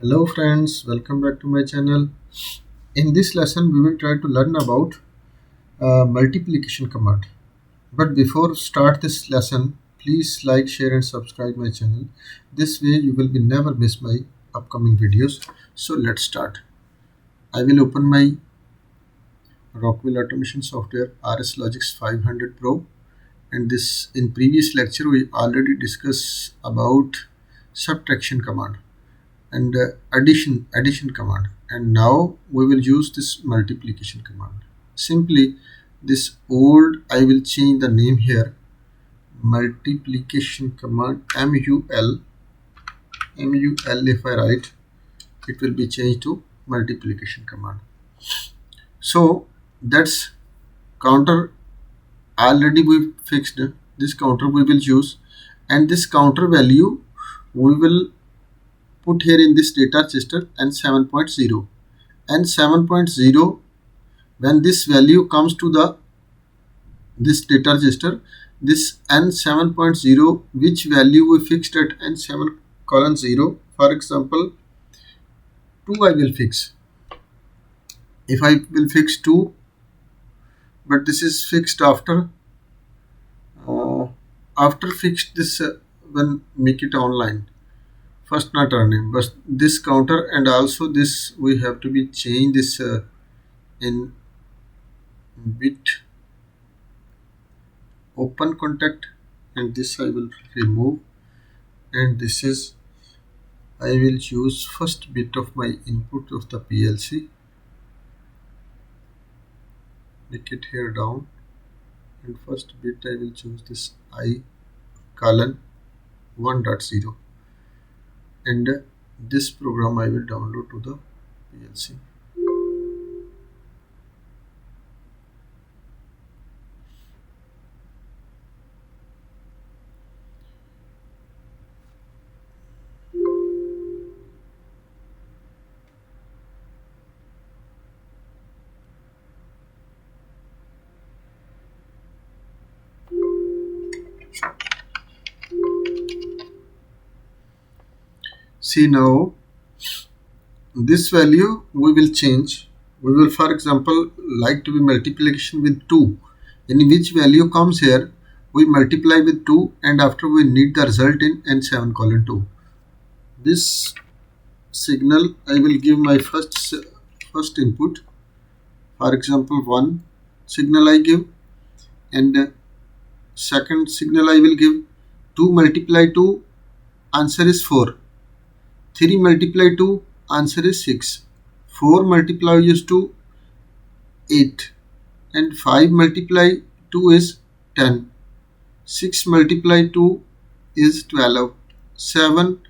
Hello friends, welcome back to my channel. In this lesson we will try to learn about multiplication command. But before start this lesson, please like, share and subscribe my channel. This way you will be never miss my upcoming videos. So let's start. I will open my Rockwell automation software RSLogix 500 Pro, and this in previous lecture we already discussed about subtraction command and addition command, and now we will use this multiplication command. Simply this old, I will change the name here, multiplication command, MUL. If I write, it will be changed to multiplication command. So that's counter. Already we fixed this counter we will use, and this counter value we will put here in this data register and 7.0, and 7.0, when this value comes to this data register, this n7.0, which value we fixed at n7 colon 0, for example 2 I will fix. If I will fix 2, but this is fixed after fixed this when make it online, first not running, but this counter, and also this we have to be change this in bit open contact, and this I will remove, and this is I will choose first bit of my input of the PLC, make it here down, and first bit I will choose this I colon 1.0, and this program I will download to the PLC. See, now this value we will change. We will, for example, like to be multiplication with 2, in which value comes here, we multiply with 2, and after we need the result in n7 colon 2. This signal I will give my first input, for example 1 signal I give, and second signal I will give 2 multiply 2, answer is 4. 3 multiply 2, answer is 6. 4 multiply is 2, 8. And 5 multiply 2 is 10. 6 multiply 2 is 12. 7,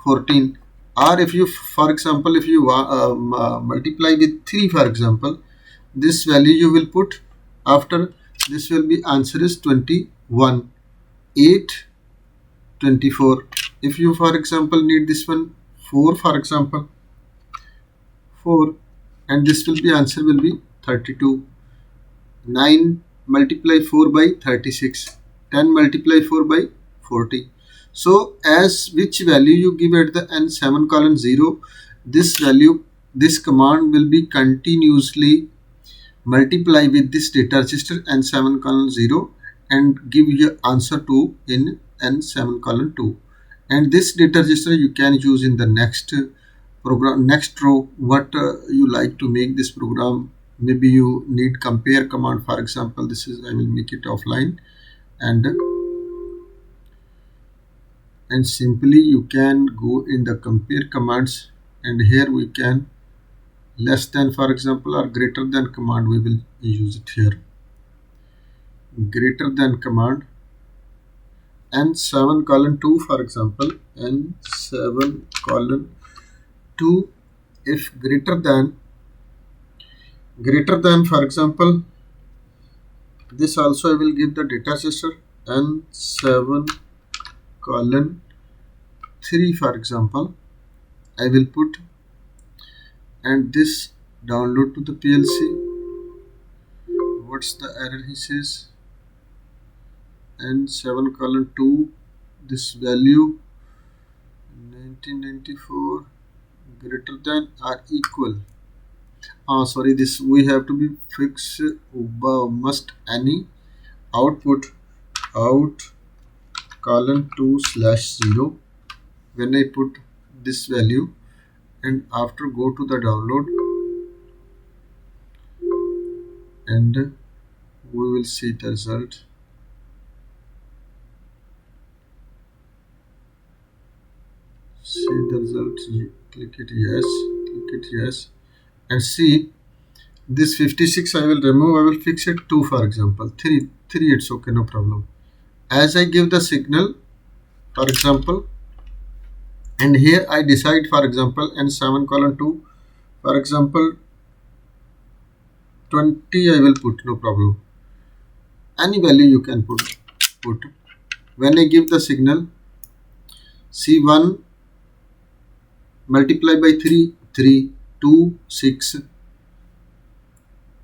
14. Or if you, for example, if you multiply with 3, for example, this value you will put after this will be answer is 21. 8, 24. If you, for example, need this one 4, for example 4, and this will be answer will be 32. 9 multiply 4 by 36. 10 multiply 4 by 40. So as which value you give at the n7 colon 0, this value, this command will be continuously multiply with this data register n7 colon 0 and give your answer to in n7 colon 2. And this data register you can use in the next program, next row, what you like to make this program. Maybe you need compare command, for example this is, I will make it offline, and simply you can go in the compare commands, and here we can less than, for example, or greater than command, we will use it here. Greater than command, n7 colon 2, for example n7 colon 2, if greater than, for example this also I will give the data register n7 colon 3, for example I will put, and this download to the PLC. What's the error he says? n7 colon 2, this value 1994, greater than or equal. Sorry, this we have to be fixed. Must any output out colon 2 slash 0 when I put this value, and after go to the download, and we will see the result. See the result. Click it yes, click it yes, and see this 56 I will remove. I will fix it 2, for example 3 it's okay, no problem. As I give the signal, for example, and here I decide, for example, and 7 colon 2, for example 20 I will put, no problem. Any value you can put. When I give the signal, C1 multiply by 3, 3, 2, 6,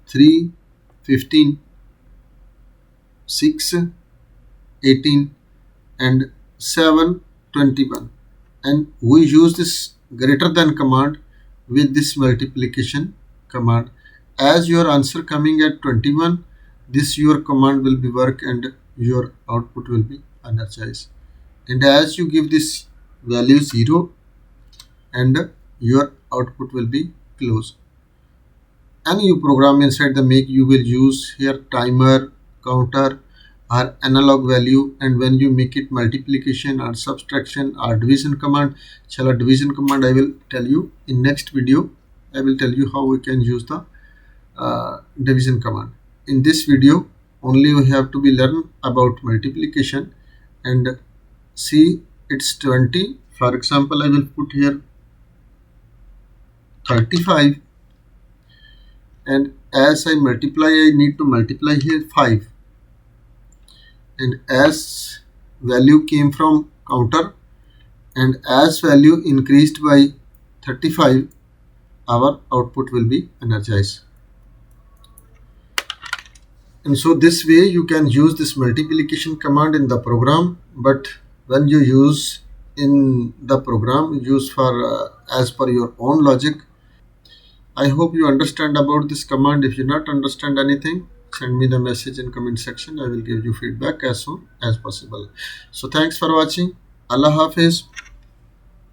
3, 15, 6, 18, and 7, 21. And we use this greater than command with this multiplication command. As your answer coming at 21, this your command will be work and your output will be energized. And as you give this value 0, and your output will be closed. Any you program inside the make, you will use here timer, counter, or analog value, and when you make it multiplication or subtraction or division command, chala division command I will tell you in next video. I will tell you how we can use the division command. In this video only we have to be learn about multiplication, and see it's 20. For example, I will put here 35, and as I multiply, I need to multiply here 5, and as value came from counter, and as value increased by 35, our output will be energized. And so this way you can use this multiplication command in the program, but when you use in the program, use for as per your own logic. I hope you understand about this command. If you not understand anything, send me the message in comment section. I will give you feedback as soon as possible. So thanks for watching. Allah Hafiz.